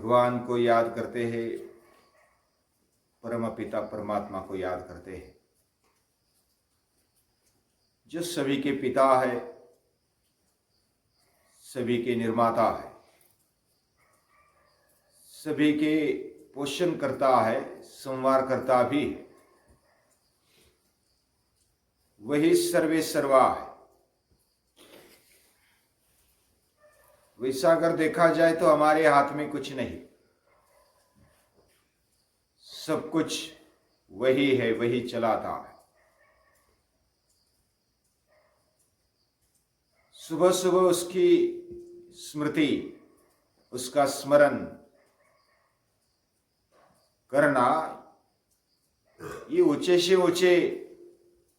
भगवान को याद करते हैं, परम पिता परमात्मा को याद करते हैं, जो सभी के पिता है, सभी के निर्माता है, सभी के पोषण करता है, संवार करता भी है। वही सर्वे सर्वा है। वैसा अगर देखा जाए तो हमारे हाथ में कुछ नहीं, सब कुछ वही है, वही चलाता है। सुबह सुबह उसकी स्मृति, उसका स्मरण करना, ये ऊंचे से ऊंचे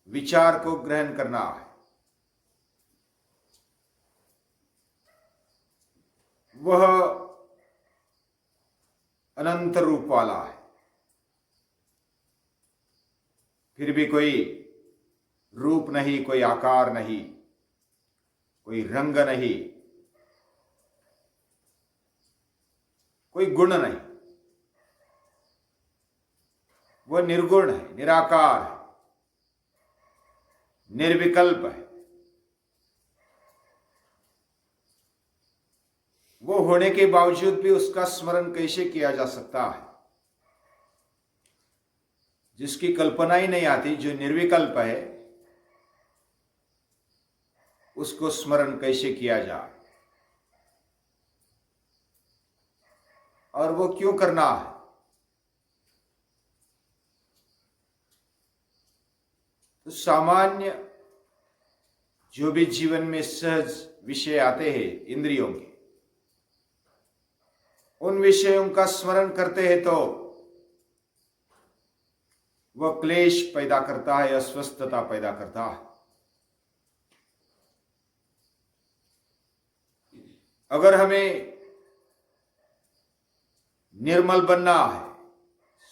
विचार को ग्रहण करना है। वह अनंत रूप वाला है, फिर भी कोई रूप नहीं, कोई आकार नहीं, कोई रंग नहीं, कोई गुण नहीं। वह निर्गुण है, निराकार है, निर्विकल्प है। वो होने के बावजूद भी उसका स्मरण कैसे किया जा सकता है? जिसकी कल्पना ही नहीं आती, जो निर्विकल्प है, उसको स्मरण कैसे किया जाए? और वो क्यों करना है? तो सामान्य जो भी जीवन में सहज विषय आते हैं इंद्रियों के, उन विषयों का स्मरण करते हैं तो वह क्लेश पैदा करता है, अस्वस्थता पैदा करता है। अगर हमें निर्मल बनना है,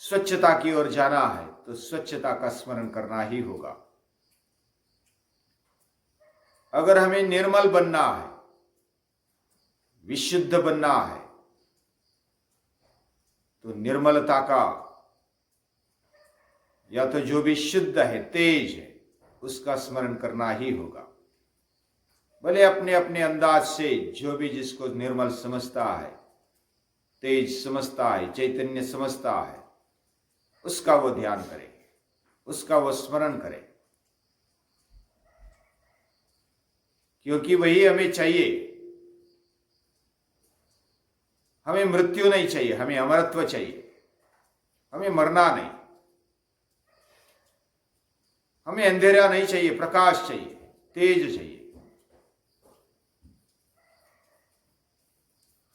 स्वच्छता की ओर जाना है, तो स्वच्छता का स्मरण करना ही होगा। अगर हमें निर्मल बनना है, विशुद्ध बनना है, तो निर्मलता का, या तो जो भी शुद्ध है, तेज है, उसका स्मरण करना ही होगा। भले अपने अपने अंदाज से जो भी जिसको निर्मल समझता है, तेज समझता है, चैतन्य समझता है, उसका वो ध्यान करे, उसका वो स्मरण करे, क्योंकि वही हमें चाहिए। हमें मृत्यु नहीं चाहिए, हमें अमरत्व चाहिए। हमें मरना नहीं, हमें अंधेरा नहीं चाहिए, प्रकाश चाहिए, तेज चाहिए।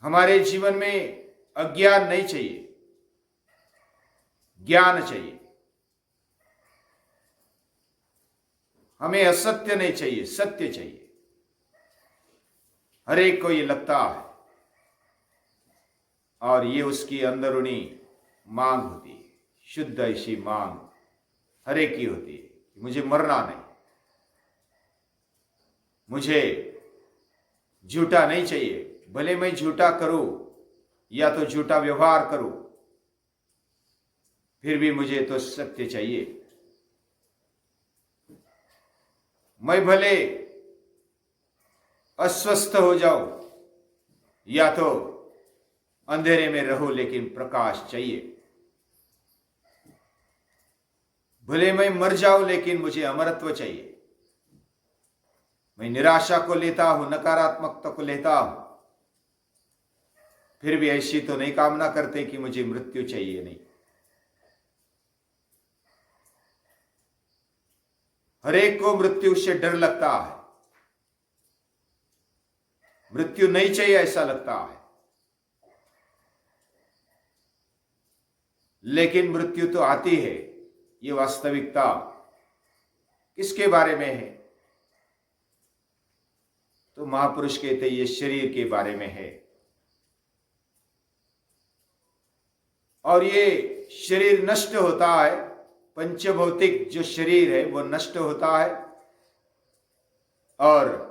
हमारे जीवन में अज्ञान नहीं चाहिए, ज्ञान चाहिए। हमें असत्य नहीं चाहिए, सत्य चाहिए। हर एक को ये लगता है, और ये उसकी अंदरूनी मांग होती है, शुद्ध ऐसी मांग हर एक की होती है कि मुझे मरना नहीं, मुझे झूठा नहीं चाहिए। भले मैं झूठा करूं या तो झूठा व्यवहार करूं, फिर भी मुझे तो सत्य चाहिए। मैं भले अस्वस्थ हो जाऊं या तो अंधेरे में रहूं, लेकिन प्रकाश चाहिए। भले मैं मर जाऊं, लेकिन मुझे अमरत्व चाहिए। मैं निराशा को लेता हूं, नकारात्मकता को लेता हूं, फिर भी ऐसी तो नहीं कामना करते कि मुझे मृत्यु चाहिए। नहीं, हर एक को मृत्यु से डर लगता है, मृत्यु नहीं चाहिए ऐसा लगता है। लेकिन मृत्यु तो आती है। ये वास्तविकता किसके बारे में है? तो महापुरुष कहते ये शरीर के बारे में है। और ये शरीर नष्ट होता है, पंचभौतिक जो शरीर है वो नष्ट होता है, और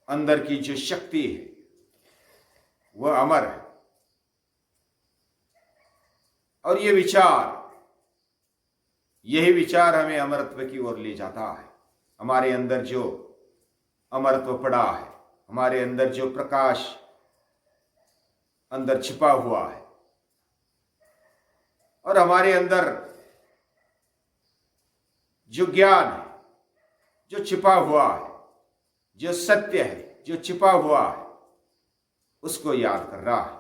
अंदर की जो शक्ति है वह अमर है। और ये विचार, यही विचार हमें अमरत्व की ओर ले जाता है। हमारे अंदर जो अमरत्व पड़ा है, हमारे अंदर जो प्रकाश अंदर छिपा हुआ है, और हमारे अंदर जो ज्ञान है, जो छिपा हुआ है, जो सत्य है, जो छिपा हुआ है, उसको याद कर रहा है।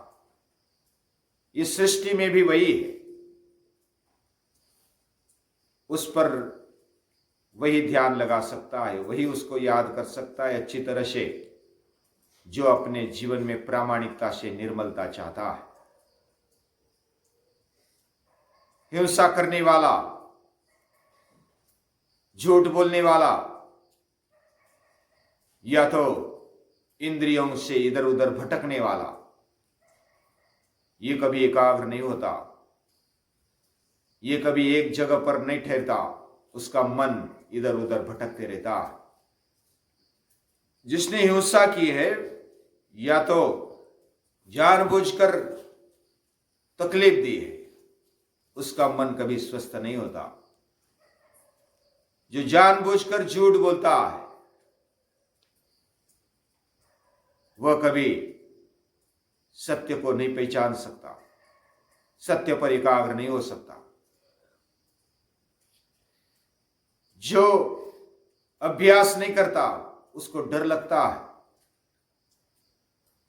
इस सृष्टि में भी वही है, उस पर वही ध्यान लगा सकता है, वही उसको याद कर सकता है अच्छी तरह से, जो अपने जीवन में प्रामाणिकता से निर्मलता चाहता है। हिंसा करने वाला, झूठ बोलने वाला, या तो इंद्रियों से इधर उधर भटकने वाला, ये कभी एकाग्र नहीं होता, ये कभी एक जगह पर नहीं ठहरता, उसका मन इधर उधर भटकते रहता है। जिसने हिंसा की है, या तो जानबूझकर तकलीफ दी है, उसका मन कभी स्वस्थ नहीं होता। जो जानबूझकर झूठ बोलता है, वह कभी सत्य को नहीं पहचान सकता, सत्य पर एकाग्र नहीं हो सकता। जो अभ्यास नहीं करता, उसको डर लगता है,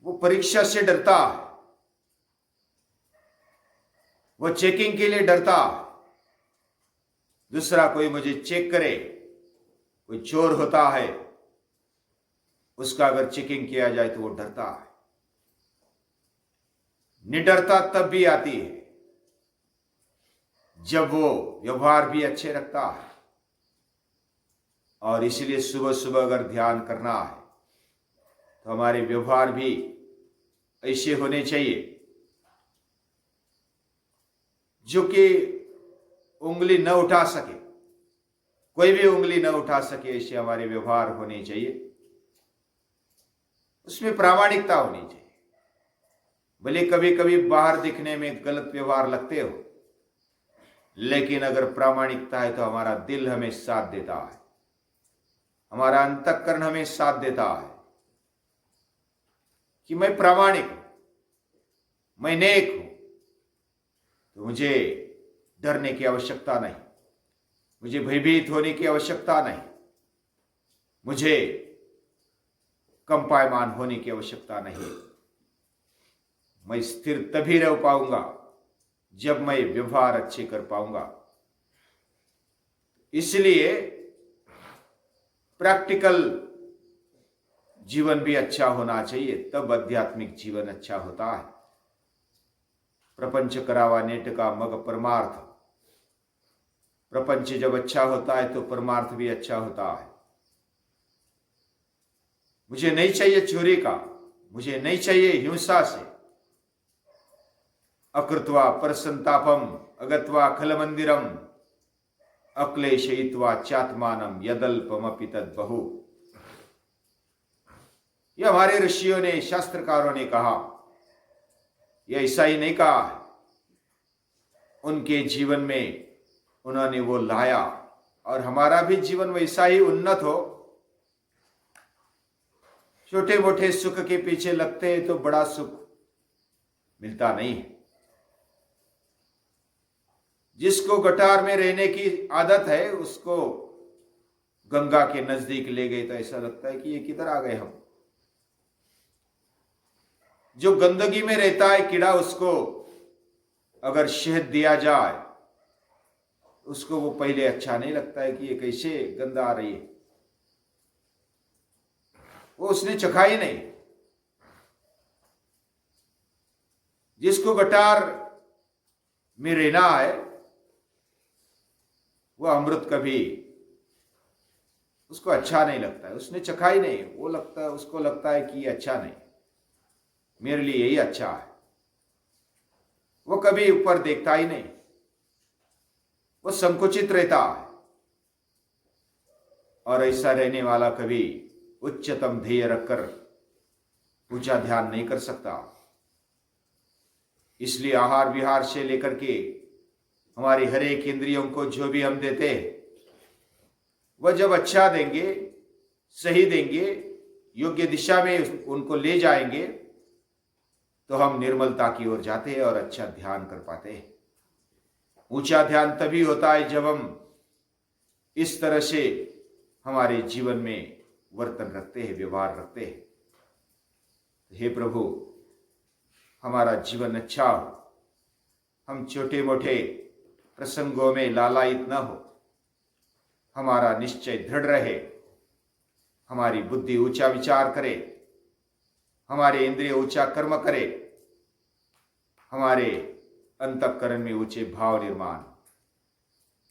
वो परीक्षा से डरता है, वो चेकिंग के लिए डरता है। दूसरा कोई मुझे चेक करे, कोई चोर होता है, उसका अगर चेकिंग किया जाए तो वो डरता है। निडरता तब भी आती है जब वो व्यवहार भी अच्छे रखता है। और इसलिए सुबह सुबह अगर ध्यान करना है तो हमारे व्यवहार भी ऐसे होने चाहिए जो कि उंगली न उठा सके, कोई भी उंगली न उठा सके, ऐसे हमारे व्यवहार होने चाहिए। उसमें प्रामाणिकता होनी चाहिए। भले कभी कभी बाहर दिखने में गलत व्यवहार लगते हो, लेकिन अगर प्रामाणिकता है तो हमारा दिल हमें साथ देता है, हमारा अंतःकरण हमें साथ देता है कि मैं प्रामाणिक हूं, मैं नेक हूं, तो मुझे डरने की आवश्यकता नहीं, मुझे भयभीत होने की आवश्यकता नहीं, मुझे कंपायमान होने की आवश्यकता नहीं। मैं स्थिर तभी रह पाऊंगा जब मैं व्यवहार अच्छे कर पाऊंगा। इसलिए प्रैक्टिकल जीवन भी अच्छा होना चाहिए, तब आध्यात्मिक जीवन अच्छा होता है। प्रपंच करावा नेटका मग परमार्थ, प्रपंच जब अच्छा होता है तो परमार्थ भी अच्छा होता है। मुझे नहीं चाहिए चोरी का, मुझे नहीं चाहिए हिंसा से। अकृत्वा परसंतापम अगत्वा खल मंदिरम अक्लेशयित्वा चात्मानम यदल्पमपि तद्बहु। यह हमारे ऋषियों ने, शास्त्रकारों ने कहा, यह ऐसा ही नहीं कहा। उनके जीवन में उन्होंने वो लाया, और हमारा भी जीवन वैसा ही उन्नत हो। छोटे मोटे सुख के पीछे लगते हैं तो बड़ा सुख मिलता नहीं है। जिसको गटार में रहने की आदत है, उसको गंगा के नजदीक ले गए तो ऐसा लगता है कि ये किधर आ गए हम। जो गंदगी में रहता है कीड़ा, उसको अगर शहद दिया जाए, उसको वो पहले अच्छा नहीं लगता है कि ये कैसे गंदा आ रही है, वो उसने चखा ही नहीं। जिसको गटार में रहना है, वह अमृत कभी उसको अच्छा नहीं लगता है, उसने चखा ही नहीं, वो लगता है, उसको लगता है कि ये अच्छा नहीं, मेरे लिए यही अच्छा है। वो कभी ऊपर देखता ही नहीं, वो संकुचित रहता है। और ऐसा रहने वाला कभी उच्चतम ध्येय रखकर ऊंचा ध्यान नहीं कर सकता। इसलिए आहार विहार से लेकर के हमारी हर एक इंद्रियों को जो भी हम देते हैं, वह जब अच्छा देंगे, सही देंगे, योग्य दिशा में उनको ले जाएंगे, तो हम निर्मलता की ओर जाते हैं और अच्छा ध्यान कर पाते हैं। ऊंचा ध्यान तभी होता है जब हम इस तरह से हमारे जीवन में वर्तन रखते हैं, व्यवहार रखते हैं। हे प्रभु, हमारा जीवन अच्छा हो, हम छोटे मोटे प्रसंगों में लालायित न हो, हमारा निश्चय दृढ़ रहे, हमारी बुद्धि ऊंचा विचार करे, हमारे इंद्रिय ऊंचा कर्म करे, हमारे अंतःकरण में ऊंचे भाव निर्माण,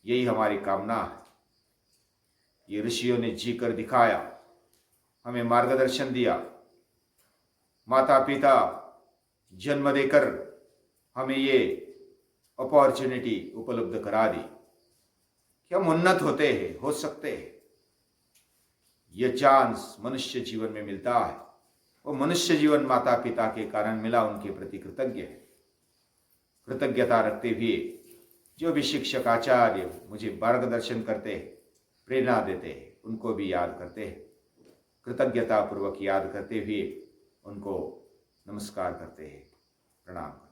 यही हमारी कामना है। ये ऋषियों ने जी कर दिखाया, हमें मार्गदर्शन दिया, माता पिता जन्म देकर हमें ये अपॉर्चुनिटी उपलब्ध करा दी कि हम उन्नत होते हैं, हो सकते हैं। यह चांस मनुष्य जीवन में मिलता है। वो मनुष्य जीवन माता पिता के कारण मिला, उनके प्रति कृतज्ञ है। कृतज्ञता रखते हुए जो भी शिक्षक आचार्य मुझे मार्गदर्शन करते हैं, प्रेरणा देते हैं, उनको भी याद करते हैं। कृतज्ञता पूर्वक याद करते हुए उनको नमस्कार करते हैं, प्रणाम।